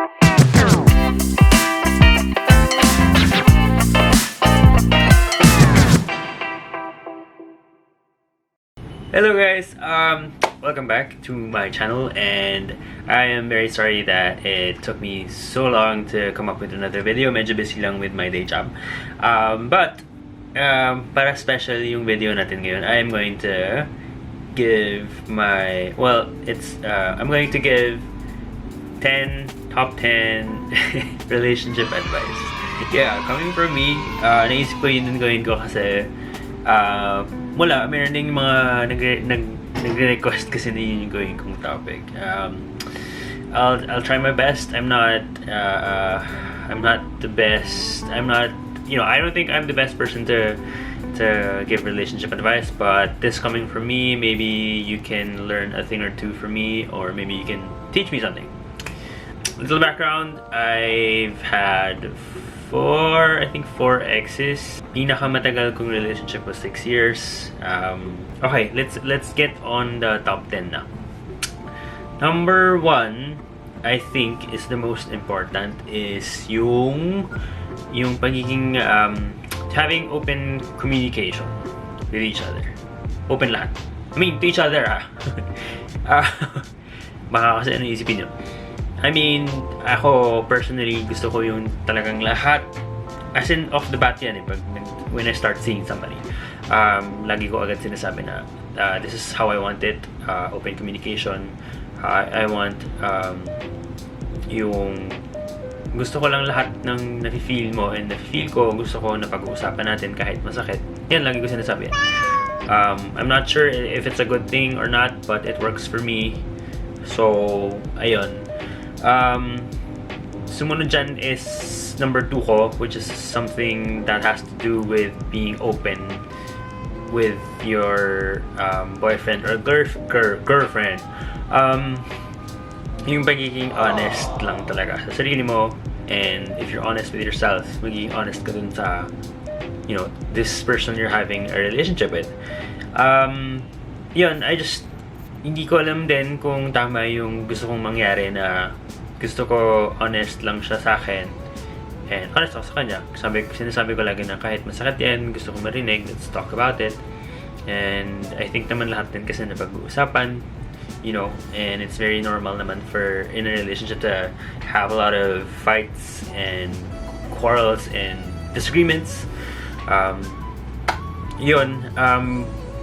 Hello guys, welcome back to my channel, and I am very sorry that it took me so long to come up with another video. Medyo busy lang with my day job. But para special yung video natin ngayon, I am going to give my, I'm going to give 10 top 10 relationship advice. Yeah, coming from me, naisip ko yun gawin ko kasi meron ding mga nagre-request kasi na yun yung gawin kong topic. I'll try my best. I'm not the best. I don't think I'm the best person to give relationship advice, but this coming from me, maybe you can learn a thing or two from me, or maybe you can teach me something. Little background, I've had four exes. Pinakamatagal kong relationship was 6 years. Okay, let's get on the top 10 now. Number 1, I think is the most important, is yung pagiging having open communication with each other. Open lahat. I mean, to each other baka kasi ano isipin nyo. I mean, ako personally gusto ko yung talagang lahat, as in off the bat yan when I start seeing somebody. Lagi ko agad sinasabi na this is how I want it, open communication. I want yung gusto ko lang lahat ng nafe-feel mo and nafe-feel ko, gusto ko na pag-uusapan natin kahit masakit. Yan lagi ko sinasabi yan. I'm not sure if it's a good thing or not, but it works for me. So, ayun. Sumunod dyan is number 2 ko, which is something that has to do with being open with your boyfriend or girlfriend. Yung pagiging honest lang talaga sa sarili mo, and if you're honest with yourself, magiging honest ka dun sa this person you're having a relationship with. Yun, hindi ko alam din kung tama yung gusto kong mangyari, na gusto ko honest lang siya sa akin and honest ako sa kanya. Sinasabi ko lagi na kahit masakit yan, gusto ko marinig, let's talk about it. And I think naman lahat din kasi na pag-uusapan, and it's very normal naman for in a relationship to have a lot of fights and quarrels and disagreements.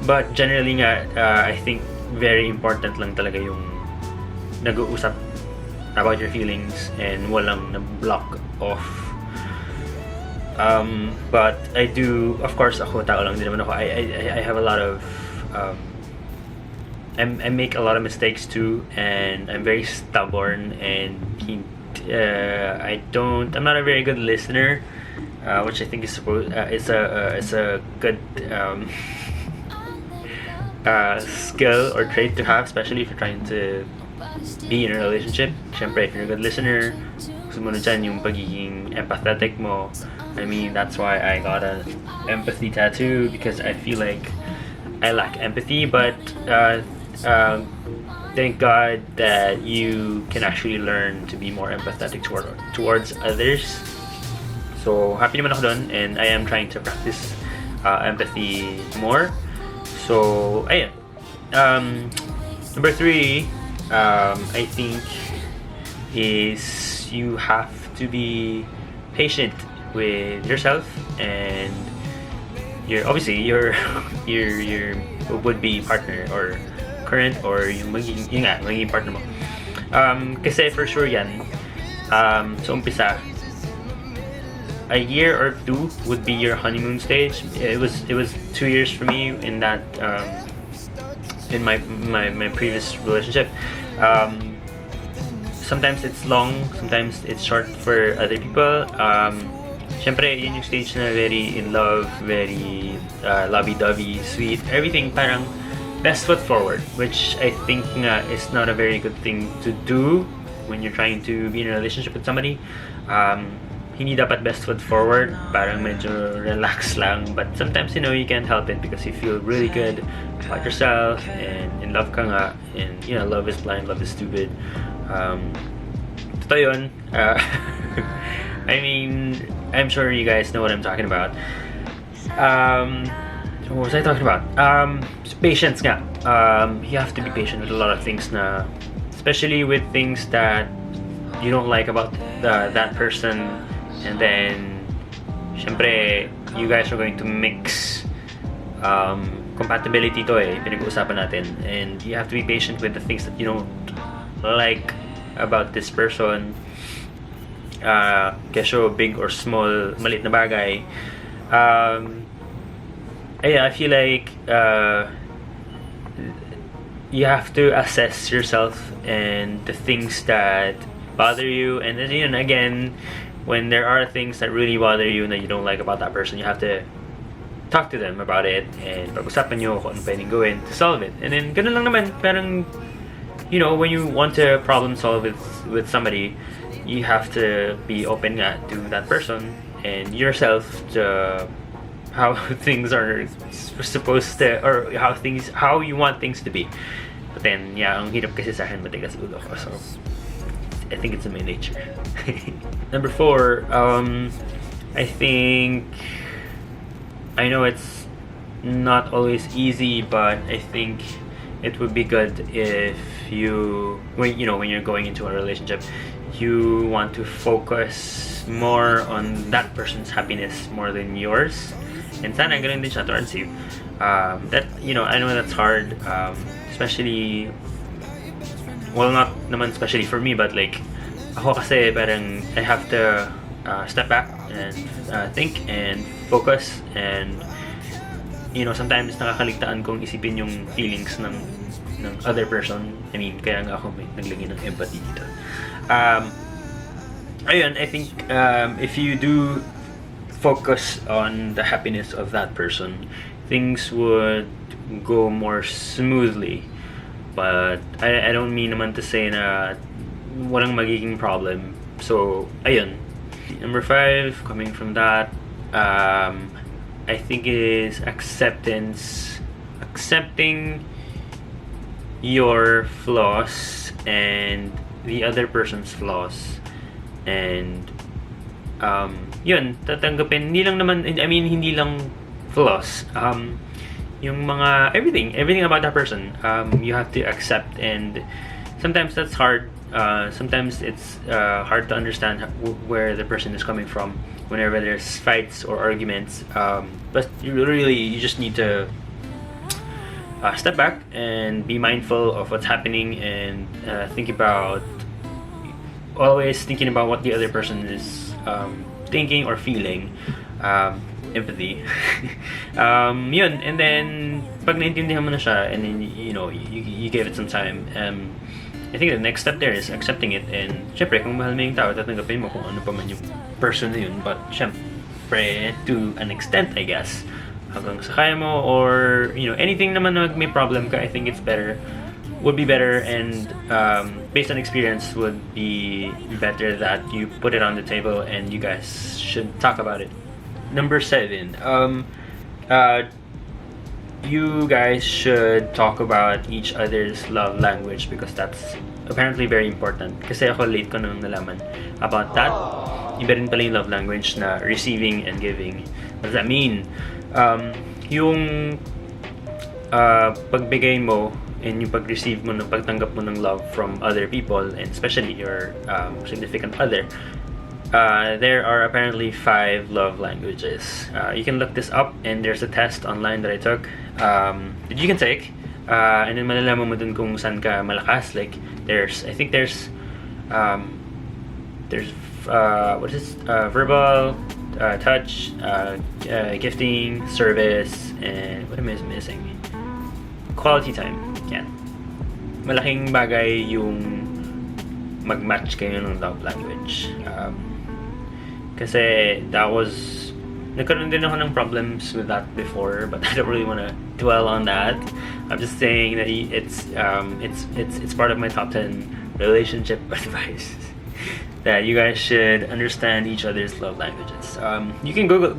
But generally nga, I think very important lang talaga yung nag-uusap about your feelings and walang na-block off. But I do, of course, ako tao lang din naman ako. I have a lot of I make a lot of mistakes too, and I'm very stubborn, and I'm not a very good listener, which I think is a good skill or trait to have, especially if you're trying to be in a relationship. Siyempre, if you're a good listener, sumunod dyan yung pagiging empathetic mo. I mean, that's why I got an empathy tattoo, because I feel like I lack empathy, but thank God that you can actually learn to be more empathetic towards others. So, happy naman ako dun, and I am trying to practice empathy more. So, ayun. Number 3, I think, is you have to be patient with yourself and your would-be partner or current, or yung magiging partner mo. Kasi for sure yan, sa umpisa, a year or 2 would be your honeymoon stage. It was 2 years for me in that in my previous relationship. Sometimes it's long, sometimes it's short for other people. Syempre, yun yung stage na very in love, very lovey-dovey, sweet, everything parang best foot forward, which I think nga is not a very good thing to do when you're trying to be in a relationship with somebody. Hindi dapat best foot forward, parang medyo relax lang, but sometimes you can't help it because you feel really good about yourself and in love ka nga, and love is blind, love is stupid. Ito yun. I mean, I'm sure you guys know what I'm talking about. What was I talking about? Patience nga. You have to be patient with a lot of things na, especially with things that you don't like about that person, and then syempre you guys are going to mix compatibility to pinag-uusapan natin, and you have to be patient with the things that you don't like about this person, kesyo big or small, malit na bagay. I feel like you have to assess yourself and the things that bother you, and then again, when there are things that really bother you and that you don't like about that person, you have to talk to them about it and pag-usapan nyo kung ano pwedeng gawin to solve it. And then ganun lang naman, parang when you want to problem solve with somebody, you have to be open nga to that person and yourself to how things are supposed to, or how you want things to be. But then ang hirap kasi sa akin, matigas ulo ko, so I think it's in my nature. Number 4, I think, I know it's not always easy, but I think it would be good if when you're going into a relationship, you want to focus more on that person's happiness more than yours. And sana ganun din siya towards you. That I know that's hard, especially, well, not naman especially for me, but like ako kasi parang I have to step back and think and focus, and sometimes nakakaligtaan kong isipin yung feelings ng other person. I mean, kaya nga ako may naglagay ng empathy dito. Ayun, I think if you do focus on the happiness of that person, things would go more smoothly. But I don't mean naman to say na walang magiging problem. So, ayun. Number 5, coming from that, I think is acceptance. Accepting your flaws and the other person's flaws. And yun, tatanggapin, hindi lang flaws, yung mga everything about that person, you have to accept, and sometimes that's hard. Sometimes it's hard to understand where the person is coming from whenever there's fights or arguments, but you just need to step back and be mindful of what's happening, and always thinking about what the other person is thinking or feeling. Empathy. Yun, and then pag naintindihan mo na siya, and then you give it some time, I think the next step there is accepting it, and syempre kung mahal mo yung tao, tatanggapin mo kung ano pa man yung person na yun. But syempre, to an extent, I guess, hanggang sa kaya mo, or anything naman na may problem ka, I think would be better, and based on experience, would be better that you put it on the table and you guys should talk about it. Number 7, you guys should talk about each other's love language, because that's apparently very important. Kasi ako late ko nang nalaman about that. Iba rin pala yung love language na receiving and giving. What does that mean? Yung pagbigay mo and yung pag-receive mo, pagtanggap mo ng love from other people, and especially your significant other, there are apparently 5 love languages. You can look this up, and there's a test online that I took that you can take, and then malalaman mo dun kung saan ka malakas. Like I think there's what is verbal, touch, gifting, service, and what am I missing? Quality time. Yan. Malaking bagay yung mag-match kayo ng love language. Kasi nagkaroon din ako ng problems with that before, but I don't really want to dwell on that. I'm just saying that it's part of my top 10 relationship advice that you guys should understand each other's love languages. You can Google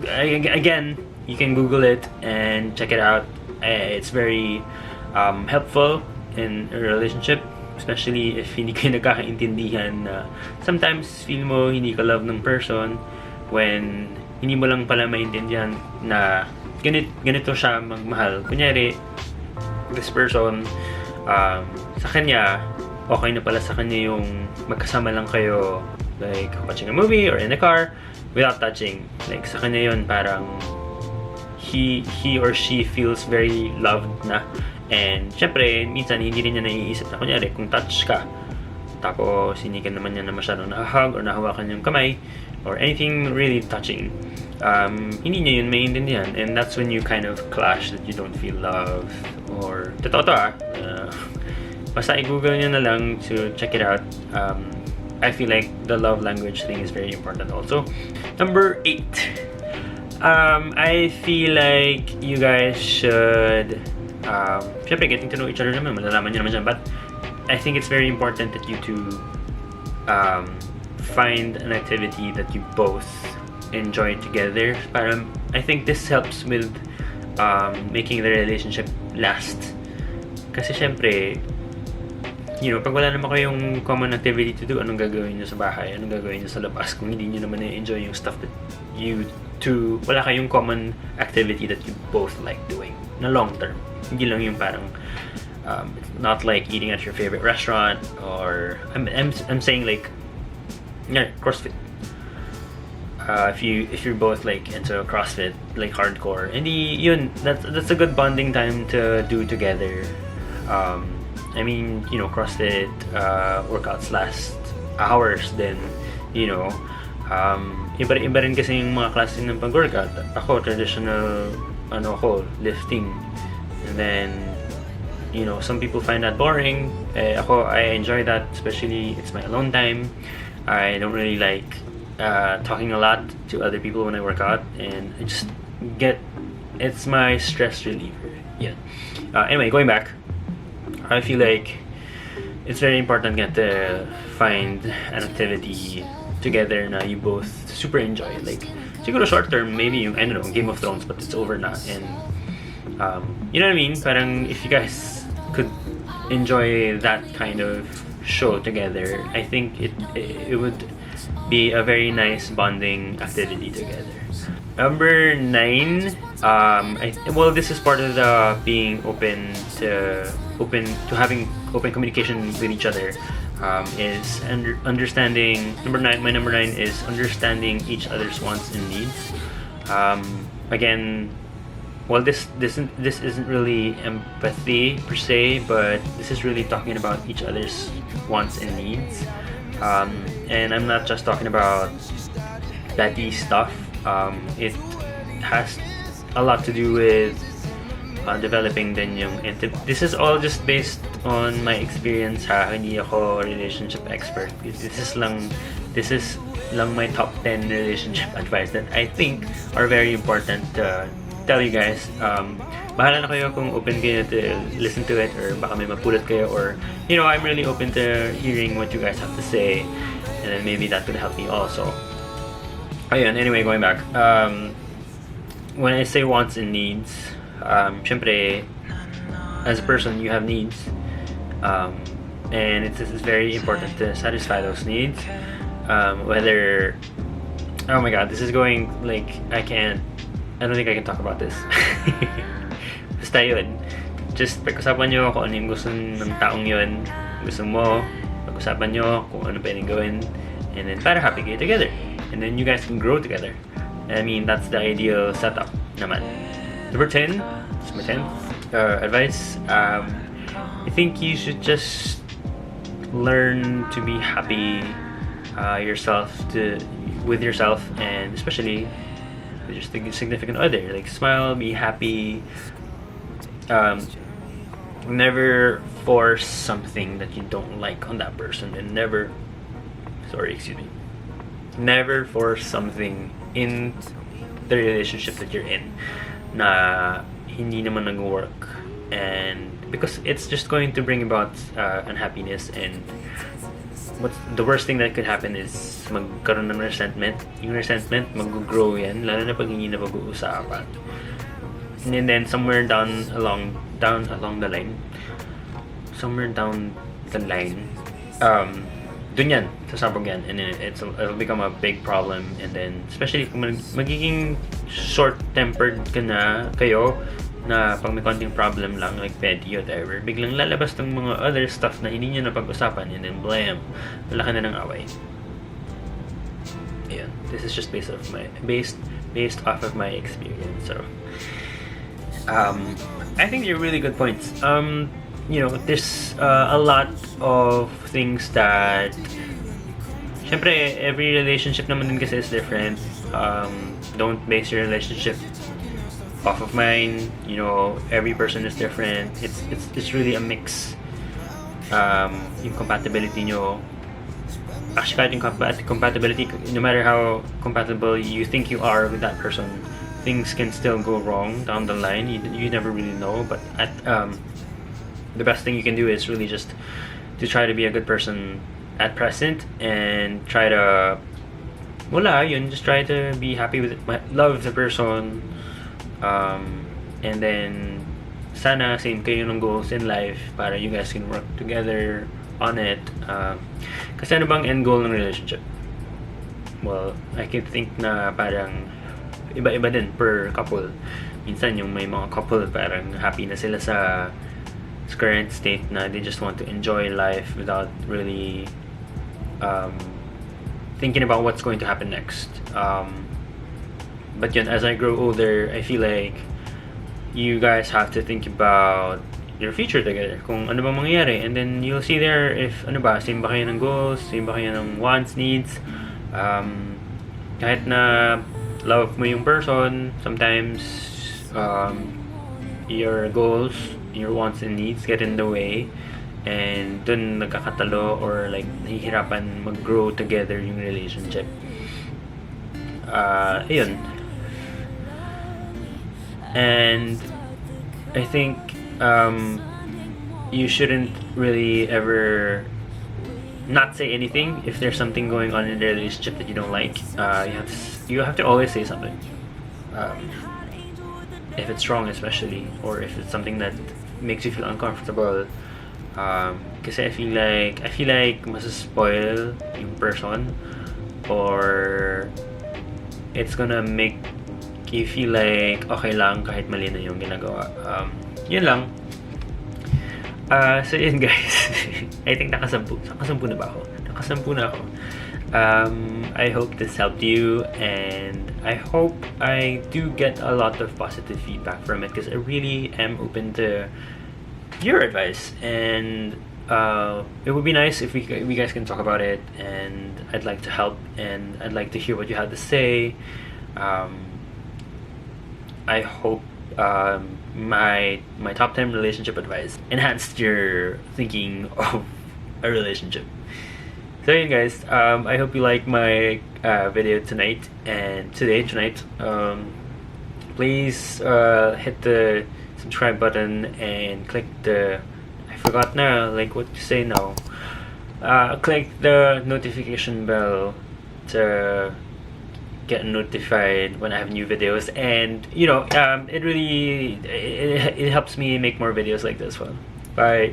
it and check it out. It's very helpful in a relationship, especially if hindi kayo nagkakaintindihan na sometimes feel mo hindi ka love ng person when hindi mo lang pala maintindihan na ganito siya magmahal. Kunyari, this person, sa kanya, okay na pala sa kanya yung magkasama lang kayo, like watching a movie or in a car without touching. Like sa kanya yun, parang he or she feels very loved na. And syempre, minsan hindi rin niya naiisip na kunyari kung touch ka tapos hindi ka naman niya na masyadong nahahug or nahawakan yung kamay or anything really touching, hindi niya yun maintindihan, and that's when you kind of clash that you don't feel love. Or totoo to basta i-google nyo na lang to check it out. I feel like the love language thing is very important also. Number 8, I feel like you guys should syempre getting to know each other naman, malalaman nyo naman dyan, but I think it's very important that you two find an activity that you both enjoy together. Parang I think this helps with making the relationship last. Kasi syempre, you know, pag wala naman kayong common activity to do, anong gagawin nyo sa bahay? Anong gagawin nyo sa labas? Kung hindi nyo naman na-enjoy yung stuff that you two, wala kayong common activity that you both like doing na long term. Hindi lang yung parang it's not like eating at your favorite restaurant, or I'm saying like CrossFit. If you're both like into CrossFit, like hardcore, hindi yun, that's a good bonding time to do together. I mean, you know, CrossFit workouts last hours, then you know, iba rin kasi yung mga klase ng pag-workout. Ako traditional lifting, and then you know, some people find that boring. Ako, I enjoy that, especially it's my alone time. I don't really like talking a lot to other people when I work out, and I just it's my stress reliever. Yeah. Anyway, going back, I feel like it's very important to find an activity together na you both super enjoy. Like, siguro short term, maybe yung, I don't know, Game of Thrones, but it's over na, and you know what I mean? Parang if you guys could enjoy that kind of show together, I think it would be a very nice bonding activity together. Number 9, well, this is part of the being open to having open communication with each other, is understanding. My number 9 is understanding each other's wants and needs. Again, well, this isn't really empathy per se, but this is really talking about each other's wants and needs. And I'm not just talking about petty stuff. It has a lot to do with developing din yung this is all just based on my experience ha, hindi ako relationship expert. This is lang my top 10 relationship advice that I think are very important to tell you guys. Bahala na kayo kung open kayo to listen to it, or baka may mapulot kayo, or you know, I'm really open to hearing what you guys have to say, and then maybe that could help me also. Ayun, anyway, going back, when I say wants and needs, syempre, as a person you have needs, and it's very important to satisfy those needs, whether, oh my god, this is going like I don't think I can talk about this. Basta yun, just pag-usapan nyo kung ano yung gusto ng taong yun, gusto mo, pag-usapan nyo kung ano pwedeng gawin, and then para happy kayo together, and then you guys can grow together. I mean, that's the ideal setup naman. Number 10, this is my 10th advice. I think you should just learn to be happy with yourself, and especially just a significant other. Like, smile, be happy. Never force something that you don't like on that person, and never force something in the relationship that you're in na hindi naman nag-work, and because it's just going to bring about unhappiness, and what's the worst thing that could happen is magkaroon ng resentment. Yung resentment, mag-grow yan, lalo na pag hindi na pag-uusapan. And then somewhere down along the line, somewhere down the line, dun yan, sasabog yan, and then it'll become a big problem. And then especially kung magiging short-tempered kayo na pag may konting problem lang, like petty or whatever, biglang lalabas ng mga other stuff na hindi nyo na pag-usapan, and then blam, malaki na ng away. Ayan, this is just based off of my experience. So I think they're really good points. There's a lot of things that, syempre, every relationship naman din kasi is different. Don't base your relationship off of mine. Every person is different. It's really a mix. Yung compatibility nyo, actually, kahit yung compatibility, no matter how compatible you think you are with that person, things can still go wrong down the line. You never really know. But the best thing you can do is really just to try to be a good person at present, and try to just try to be happy with it, love the person, and then sana same kayo ng goals in life para you guys can work together on it. Kasi ano bang end goal ng relationship? Well, I can think na parang iba-iba din per couple. Minsan yung may mga couple parang happy na sila sa current state na they just want to enjoy life without really thinking about what's going to happen next. But yun, as I grow older, I feel like you guys have to think about your future together, kung ano bang mangyayari, and then you'll see there if same ba kayo ng goals, same ba kayo ng wants, needs. Kahit na love mo yung person, sometimes your goals, your wants and needs get in the way, and dun nagkakatalo or like nahihirapan mag-grow together yung relationship. Ayun. And I think you shouldn't really ever not say anything if there's something going on in the relationship that you don't like. You have to always say something. If it's wrong, especially, or if it's something that makes you feel uncomfortable. Kasi I feel like masaspoil yung person, or it's gonna make you feel like okay lang kahit mali na yung ginagawa. Yun lang. So yun guys. I think nakasampu na ba ako? Nakasampu na ako. I hope this helped you, and I hope I do get a lot of positive feedback from it, because I really am open to your advice, and it would be nice if we guys can talk about it, and I'd like to help, and I'd like to hear what you have to say. I hope my top 10 relationship advice enhanced your thinking of a relationship. So yeah, guys, I hope you like my video tonight. Please hit the subscribe button and click the, I forgot now, like what to say now. Click the notification bell to get notified when I have new videos, and it really it helps me make more videos like this one. Bye.